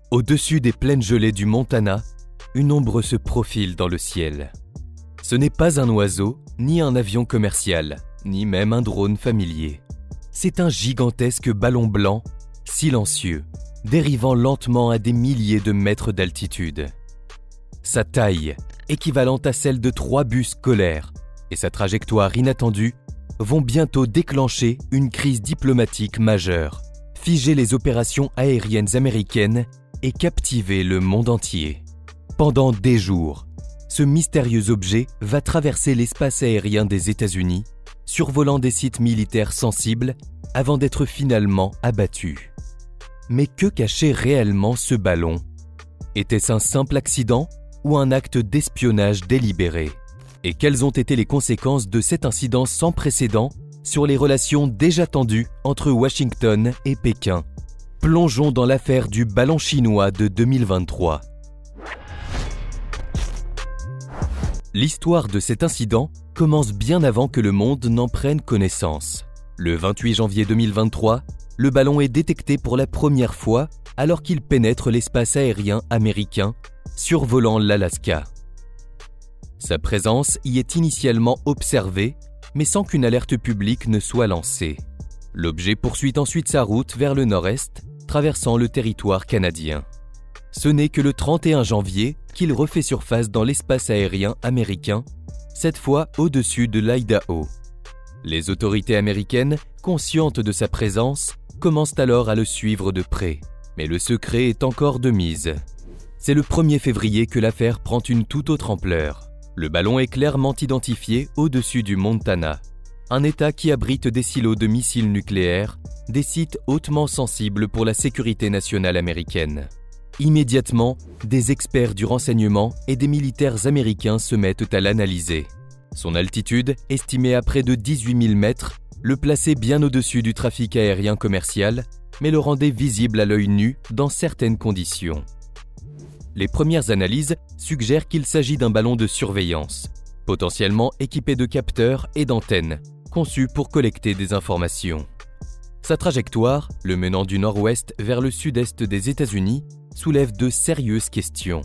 Au-dessus des plaines gelées du Montana, une ombre se profile dans le ciel. Ce n'est pas un oiseau, ni un avion commercial, ni même un drone familier. C'est un gigantesque ballon blanc, silencieux, dérivant lentement à des milliers de mètres d'altitude. Sa taille, équivalente à celle de 3 bus scolaires, et sa trajectoire inattendue vont bientôt déclencher une crise diplomatique majeure, figer les opérations aériennes américaines et captiver le monde entier. Pendant des jours, ce mystérieux objet va traverser l'espace aérien des États-Unis, survolant des sites militaires sensibles avant d'être finalement abattu. Mais que cachait réellement ce ballon? Était-ce un simple accident ou un acte d'espionnage délibéré? Et quelles ont été les conséquences de cet incident sans précédent sur les relations déjà tendues entre Washington et Pékin? Plongeons dans l'affaire du ballon chinois de 2023. L'histoire de cet incident commence bien avant que le monde n'en prenne connaissance. Le 28 janvier 2023, le ballon est détecté pour la première fois alors qu'il pénètre l'espace aérien américain, survolant l'Alaska. Sa présence y est initialement observée, mais sans qu'une alerte publique ne soit lancée. L'objet poursuit ensuite sa route vers le nord-est, traversant le territoire canadien. Ce n'est que le 31 janvier qu'il refait surface dans l'espace aérien américain, cette fois au-dessus de l'Idaho. Les autorités américaines, conscientes de sa présence, commencent alors à le suivre de près. Mais le secret est encore de mise. C'est le 1er février que l'affaire prend une toute autre ampleur. Le ballon est clairement identifié au-dessus du Montana, un État qui abrite des silos de missiles nucléaires, des sites hautement sensibles pour la sécurité nationale américaine. Immédiatement, des experts du renseignement et des militaires américains se mettent à l'analyser. Son altitude, estimée à près de 18 000 mètres, le plaçait bien au-dessus du trafic aérien commercial, mais le rendait visible à l'œil nu dans certaines conditions. Les premières analyses suggèrent qu'il s'agit d'un ballon de surveillance, potentiellement équipé de capteurs et d'antennes, conçus pour collecter des informations. Sa trajectoire, le menant du nord-ouest vers le sud-est des États-Unis, soulève de sérieuses questions.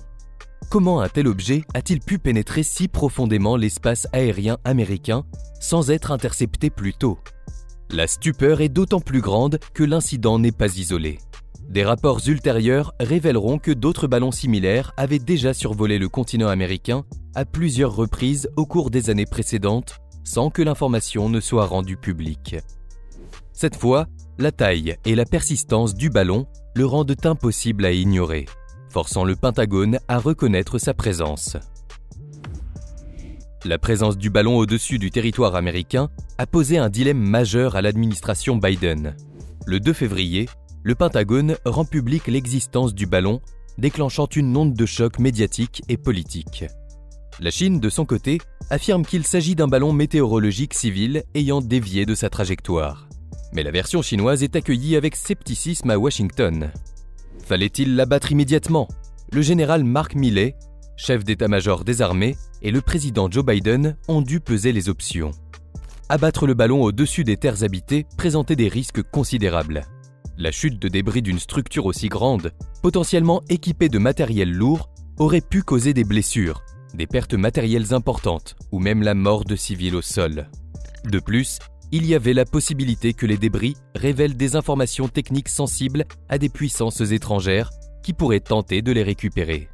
Comment un tel objet a-t-il pu pénétrer si profondément l'espace aérien américain sans être intercepté plus tôt? La stupeur est d'autant plus grande que l'incident n'est pas isolé. Des rapports ultérieurs révéleront que d'autres ballons similaires avaient déjà survolé le continent américain à plusieurs reprises au cours des années précédentes, sans que l'information ne soit rendue publique. Cette fois, la taille et la persistance du ballon le rendent impossible à ignorer, forçant le Pentagone à reconnaître sa présence. La présence du ballon au-dessus du territoire américain a posé un dilemme majeur à l'administration Biden. Le 2 février, le Pentagone rend publique l'existence du ballon, déclenchant une onde de choc médiatique et politique. La Chine, de son côté, affirme qu'il s'agit d'un ballon météorologique civil ayant dévié de sa trajectoire. Mais la version chinoise est accueillie avec scepticisme à Washington. Fallait-il l'abattre immédiatement? Le général Mark Milley, chef d'état-major des armées, et le président Joe Biden ont dû peser les options. Abattre le ballon au-dessus des terres habitées présentait des risques considérables. La chute de débris d'une structure aussi grande, potentiellement équipée de matériel lourd, aurait pu causer des blessures, des pertes matérielles importantes ou même la mort de civils au sol. De plus, il y avait la possibilité que les débris révèlent des informations techniques sensibles à des puissances étrangères qui pourraient tenter de les récupérer.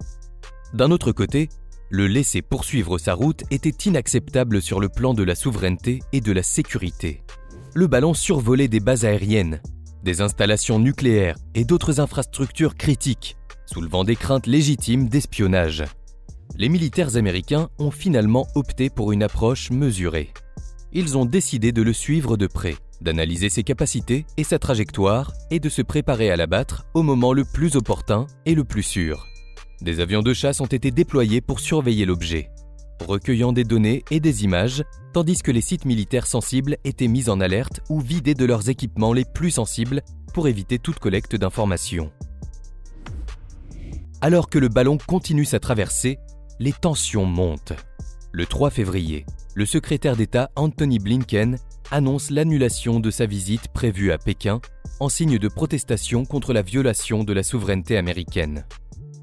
D'un autre côté, le laisser poursuivre sa route était inacceptable sur le plan de la souveraineté et de la sécurité. Le ballon survolait des bases aériennes, des installations nucléaires et d'autres infrastructures critiques, soulevant des craintes légitimes d'espionnage. Les militaires américains ont finalement opté pour une approche mesurée. Ils ont décidé de le suivre de près, d'analyser ses capacités et sa trajectoire et de se préparer à l'abattre au moment le plus opportun et le plus sûr. Des avions de chasse ont été déployés pour surveiller l'objet, recueillant des données et des images, tandis que les sites militaires sensibles étaient mis en alerte ou vidés de leurs équipements les plus sensibles pour éviter toute collecte d'informations. Alors que le ballon continue sa traversée, les tensions montent. Le 3 février, le secrétaire d'État Antony Blinken annonce l'annulation de sa visite prévue à Pékin en signe de protestation contre la violation de la souveraineté américaine.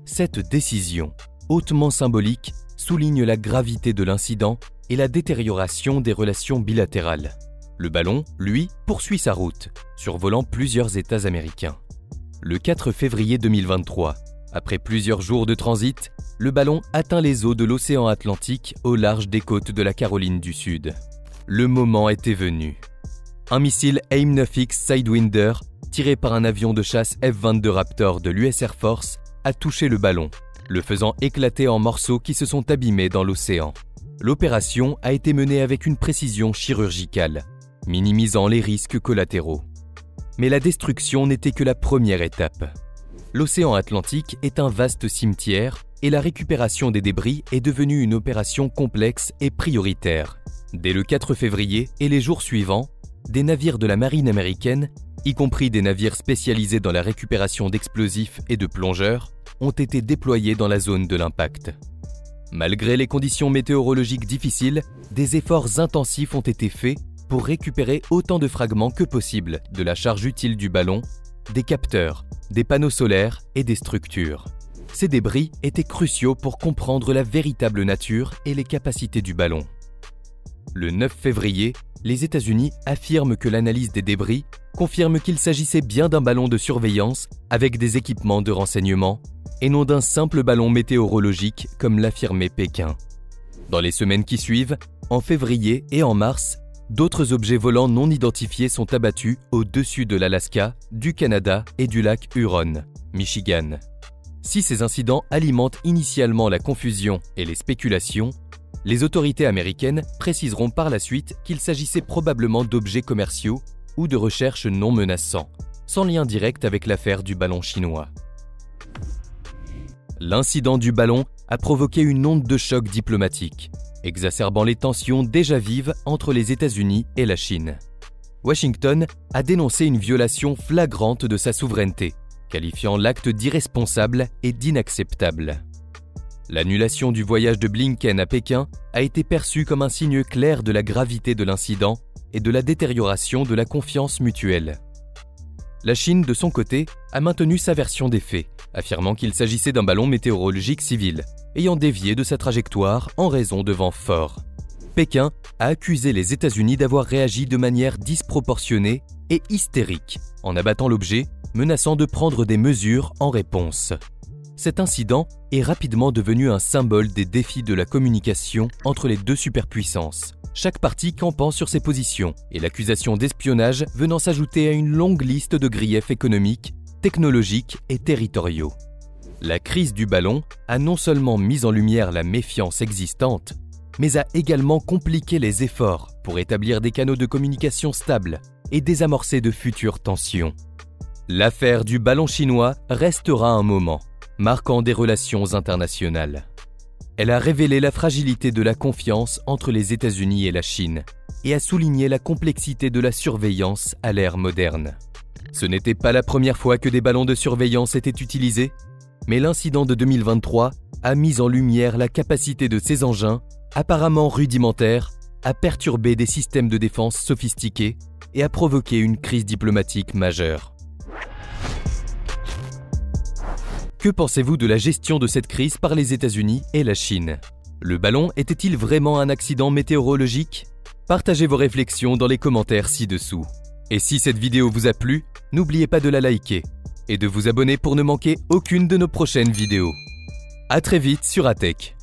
Cette décision, hautement symbolique, souligne la gravité de l'incident et la détérioration des relations bilatérales. Le ballon, lui, poursuit sa route, survolant plusieurs États américains. Le 4 février 2023, après plusieurs jours de transit, le ballon atteint les eaux de l'océan Atlantique au large des côtes de la Caroline du Sud. Le moment était venu. Un missile AIM-9X Sidewinder, tiré par un avion de chasse F-22 Raptor de l'US Air Force, a touché le ballon, le faisant éclater en morceaux qui se sont abîmés dans l'océan. L'opération a été menée avec une précision chirurgicale, minimisant les risques collatéraux. Mais la destruction n'était que la première étape. L'océan Atlantique est un vaste cimetière et la récupération des débris est devenue une opération complexe et prioritaire. Dès le 4 février et les jours suivants, des navires de la marine américaine, y compris des navires spécialisés dans la récupération d'explosifs et de plongeurs, ont été déployés dans la zone de l'impact. Malgré les conditions météorologiques difficiles, des efforts intensifs ont été faits pour récupérer autant de fragments que possible de la charge utile du ballon, des capteurs, des panneaux solaires et des structures. Ces débris étaient cruciaux pour comprendre la véritable nature et les capacités du ballon. Le 9 février, les États-Unis affirment que l'analyse des débris confirme qu'il s'agissait bien d'un ballon de surveillance avec des équipements de renseignement et non d'un simple ballon météorologique comme l'affirmait Pékin. Dans les semaines qui suivent, en février et en mars, d'autres objets volants non identifiés sont abattus au-dessus de l'Alaska, du Canada et du lac Huron, Michigan. Si ces incidents alimentent initialement la confusion et les spéculations, les autorités américaines préciseront par la suite qu'il s'agissait probablement d'objets commerciaux ou de recherches non menaçants, sans lien direct avec l'affaire du ballon chinois. L'incident du ballon a provoqué une onde de choc diplomatique, exacerbant les tensions déjà vives entre les États-Unis et la Chine. Washington a dénoncé une violation flagrante de sa souveraineté, qualifiant l'acte d'irresponsable et d'inacceptable. L'annulation du voyage de Blinken à Pékin a été perçue comme un signe clair de la gravité de l'incident et de la détérioration de la confiance mutuelle. La Chine, de son côté, a maintenu sa version des faits, affirmant qu'il s'agissait d'un ballon météorologique civil, ayant dévié de sa trajectoire en raison de vents forts. Pékin a accusé les États-Unis d'avoir réagi de manière disproportionnée et hystérique, en abattant l'objet, menaçant de prendre des mesures en réponse. Cet incident est rapidement devenu un symbole des défis de la communication entre les deux superpuissances, chaque partie campant sur ses positions et l'accusation d'espionnage venant s'ajouter à une longue liste de griefs économiques, technologiques et territoriaux. La crise du ballon a non seulement mis en lumière la méfiance existante, mais a également compliqué les efforts pour établir des canaux de communication stables et désamorcer de futures tensions. L'affaire du ballon chinois restera un moment, marquant des relations internationales. Elle a révélé la fragilité de la confiance entre les États-Unis et la Chine et a souligné la complexité de la surveillance à l'ère moderne. Ce n'était pas la première fois que des ballons de surveillance étaient utilisés, mais l'incident de 2023 a mis en lumière la capacité de ces engins, apparemment rudimentaires, à perturber des systèmes de défense sophistiqués et à provoquer une crise diplomatique majeure. Que pensez-vous de la gestion de cette crise par les États-Unis et la Chine? Le ballon était-il vraiment un accident météorologique? Partagez vos réflexions dans les commentaires ci-dessous. Et si cette vidéo vous a plu, n'oubliez pas de la liker et de vous abonner pour ne manquer aucune de nos prochaines vidéos. À très vite sur ATech.